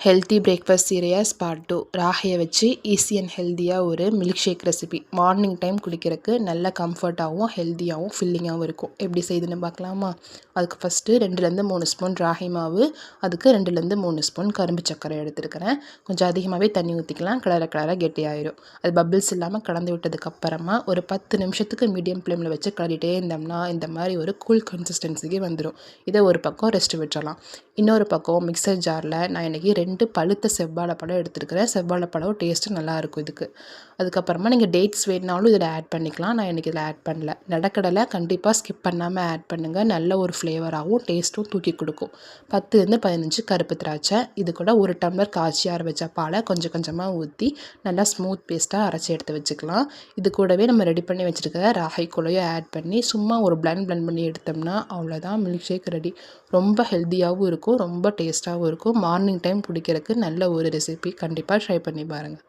Healthy breakfast series part 2 ராகியை வச்சு easy and ஹெல்த்தியாக ஒரு milkshake recipe. Morning time குடிக்கிறதுக்கு நல்ல கம்ஃபர்ட்டாகவும் ஹெல்த்தியாகவும் ஃபில்லிங்காகவும் இருக்கும். எப்படி செய்யுதுன்னு பார்க்கலாமா? அதுக்கு ஃபஸ்ட்டு 2-3 ஸ்பூன் ராகி மாவு, அதுக்கு 2-3 ஸ்பூன் கரும்பு சர்க்கரை எடுத்துருக்கிறேன். கொஞ்சம் அதிகமாகவே தண்ணி ஊற்றிக்கலாம், கிளற கெட்டியாயிரும். அது பபிள்ஸ் இல்லாமல் கலந்து விட்டதுக்கப்புறமா ஒரு 10 நிமிஷத்துக்கு மீடியம் ஃப்ளேமில் வச்சு கிளறிட்டே இருந்தோம்னா இந்த மாதிரி ஒரு கூல் கன்சிஸ்டன்சிக்கு வந்துடும். இதை ஒரு பக்கம் ரெஸ்ட் விட்டுறலாம். இன்னொரு பக்கம் மிக்சர் ஜாரில் நான் இன்றைக்கி 2 பழுத்த செவ்வாழைப்பழம் எடுத்துருக்கிறேன். செவ்வாழைப்பழம் டேஸ்ட்டு நல்லாயிருக்கும் இதுக்கு. அதுக்கப்புறமா நீங்கள் டேட்ஸ் வேணுனாலும் இதில் ஆட் பண்ணிக்கலாம். நான் இன்றைக்கி இதில் ஆட் பண்ணல. நடக்கடலை கண்டிப்பாக ஸ்கிப் பண்ணாமல் ஆட் பண்ணுங்கள். நல்ல ஒரு ஃப்ளேவராகவும் டேஸ்ட்டும் தூக்கி கொடுக்கும். 10-15 கருப்பு திராட்சை, இது கூட 1 டம்ளர் காய்ச்சி ஆற வச்ச பாலை கொஞ்சம் கொஞ்சமாக ஊற்றி நல்லா ஸ்மூத் பேஸ்ட்டாக அரைச்சி எடுத்து வச்சுக்கலாம். இது கூடவே நம்ம ரெடி பண்ணி வச்சுருக்கிற ராகி கூடையும் ஆட் பண்ணி சும்மா ஒரு பிளெண்ட் பண்ணி எடுத்தோம்னா அவ்வளோதான், மில்க் ஷேக் ரெடி. ரொம்ப ஹெல்த்தியாகவும் இருக்கும், ரொம்ப டேஸ்ட்டாகவும் இருக்கும். மார்னிங் டைம் குடிக்கிறதுக்கு நல்ல ஒரு ரெசிபி. கண்டிப்பாக ட்ரை பண்ணி பாருங்கள்.